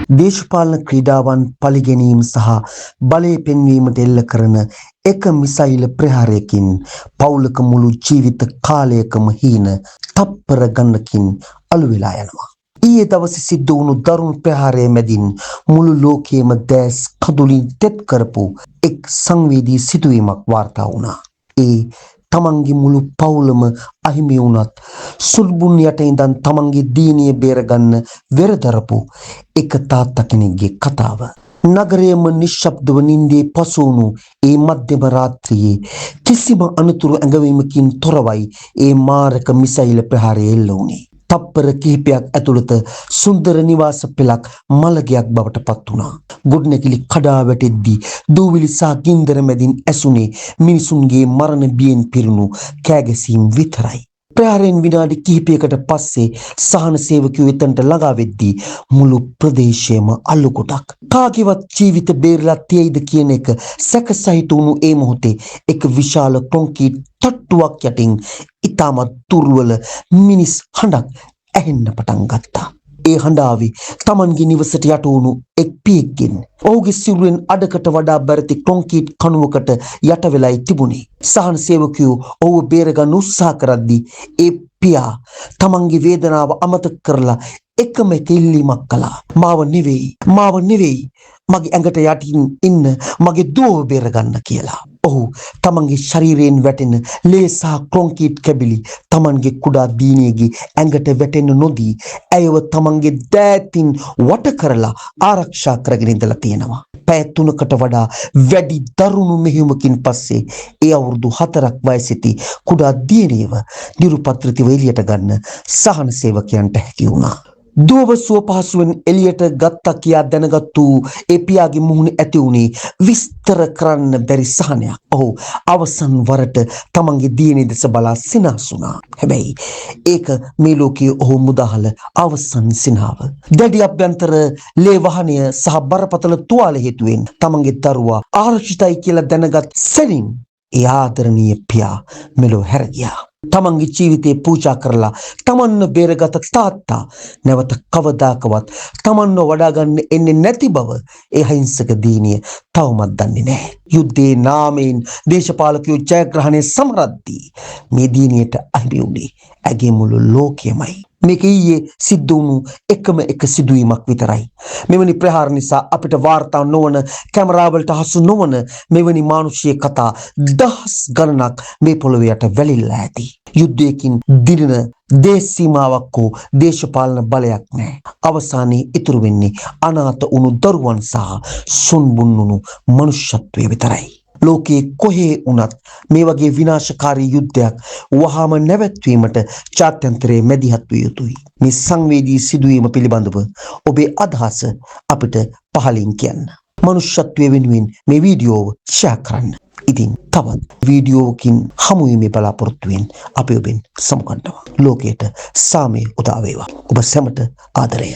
දේශපාලන ක්‍රීඩාවන් පළිගැනීම සහ බලය පෙන්වීමට එල්ල කරන එක මිසයිල ප්‍රහාරයකින් පවුලක මුළු ජීවිත කාලයකම හීන තප්පර ගණනකින් අළු වෙලා යනවා. ඊයේ දවසේ සිද්ධ වුණු දරුණු ප්‍රහාරය මැදින් මුළු ලෝකයේම දැස් කඳුලින් තෙත් කරපු එක් සංවේදී සිදුවීමක් වාර්තා වුණා. ඒ තමන්ගේ මුළු පවුලම අහිමි වුණත් සුල්බුන් යට ඉඳන් තමන්ගේ දීනිය බේරගන්න වෙරදරපු එක තාත්තා කෙනෙක්ගේ කතාව. නගරයේම නිශ්ශබ්දව නින්දේ පසු වුණු ඒ මධ්‍යම රාත්‍රියේ කිසිම අනතුරු ඇඟවීමකින් තොරවයි ඒ මාරක මිසයිල ප්‍රහාරය එල්ල වුණේ. තප්පර කිහිපයක් ඇතුළත සුන්දර නිවාස පෙළක් මළගයක් බවට පත් වුණා. ගොඩනැගිලි කඩා වැටෙද්දී දූවිලි සහ ගින්දර මැදින් ඇසුනේ මිනිසුන්ගේ මරණ බියෙන් පිරුණු කෑගැසීම් විතරයි. ප්‍රහාරයෙන් විනාඩි කිහිපයකට පස්සේ සහන සේවකයෝ එතනට ළඟා වෙද්දී මුළු ප්‍රදේශයම අල්ලු කොටක්. කාගේවත් ජීවිත බේරලා තියෙයිද කියන එක සැක සහිත වුණු ඒ මොහොතේ එක විශාල කොන්ක්‍රීට් තට්ටුවක් යටින් ඉතාමත් දුර්වල මිනිස් හඬක් ඇහෙන්න පටන් ගත්තා. ඒ හඬාවේ තමන්ගේ නිවසට යට වුණු එක් පියෙක්ගෙන් ඔහුගේ සිරුරෙන් අඩකට වඩා බැරති කොන්ක්‍රීට් කණුවකට යට වෙලයි තිබුණේ. සහන සේවකයෝ ඔහුව බේරගන්න උත්සාහ කරද්දී ඒ පියා තමන්ගේ වේදනාව අමතක කරලා එකම එක ඉල්ලීමක් කළා. මාව නෙවෙයි මගේ ඇඟට යටින් ඉන්න මගේ දුවව බේරගන්න කියලා. ඔහු තමන්ගේ ශරීරයෙන් වැටෙන ලේ සහ කොන්ක්‍රීට් කැබිලි තමන්ගේ කුඩා දීනියගේ ඇඟට වැටෙන්න නොදී ඇයව තමන්ගේ දෑතින් වට කරලා ආරක්ෂා කරගෙන ඉඳලා තියෙනවා. පැය 3කට වඩා වැඩි දරුණු මෙහෙයුමකින් පස්සේ ඒ අවුරුදු 4ක් වයසේදී කුඩා දියණියව නිරුපද්‍රිතව එළියට ගන්න සහන සේවකයන්ට හැකි වුණා. දුවව සුව පහසුවෙන් එළියට ගත්තා කියා දැනගත්තු ඒ පියාගේ මුහුණ ඇති වුණේ විස්තර කරන්න බැරි සහනයක්. ඔහු අවසන් වරට තමන්ගේ දියණිය දෙස බලා සිනාසුණා. හැබැයි ඒක මේ ලෝකයේ ඔහු මුදාහල අවසන් සිනාව. දැඩි අභ්‍යන්තර ලේ වහනය සහ බරපතල තුවාල හේතුවෙන් තමන්ගේ දරුවා ආරක්ෂිතයි කියලා දැනගත් සැනින් ඒ ආදරණීය පියා මෙලොව හැර ගියා. තමන්ගේ ජීවිතේ පූජා කරලා තමන්ව බේරගත තාත්තා නැවත කවදාකවත් තමන්ව වඩා ගන්න එන්නේ නැති බව ඒ අහිංසක දීනිය තවමත් දන්නේ නැහැ. යුද්ධයේ නාමයෙන් දේශපාලකයෝ ජයග්‍රහණය සමරද්දී මේ දීනියට අහිමි වුණේ ඇගේ මුළු ලෝකයමයි. මේක ඊයේ සිද්ධ වුණු එකම එක සිදුවීමක් විතරයි. මෙවැනි ප්‍රහාර නිසා අපිට වාර්තා නොවන කැමරාවලට හසු නොවන මෙවැනි මානුෂීය කතා දහස් ගණනක් මේ පොළොවේ යට වැලිලා ඇති. යුද්ධයකින් දිනන දේශ සීමාවක් හෝ දේශපාලන බලයක් නැහැ. අවසානයේ ඉතුරු වෙන්නේ අනාථ වුණු දරුවන් සහ සොන්බුන් වුණු මනුෂ්‍යත්වය විතරයි. ලෝකයේ කොහේ වුණත් මේ වගේ විනාශකාරී යුද්ධයක් වහාම නැවැත්වීමට ජාත්‍යන්තරයේ මැදිහත් විය යුතුයි. මේ සංවේදී සිදුවීම පිළිබඳව ඔබේ අදහස අපිට පහලින් කියන්න. මනුෂ්‍යත්වය වෙනුවෙන් මේ වීඩියෝව ෂෙයා කරන්න. ඉතින් තවත් වීඩියෝවකින් හමු වීමේ බලාපොරොත්තුවෙන් අපි ඔබෙන් සමුගන්නවා. ලෝකයට සාමය උදා වේවා. ඔබ සැමට ආදරය.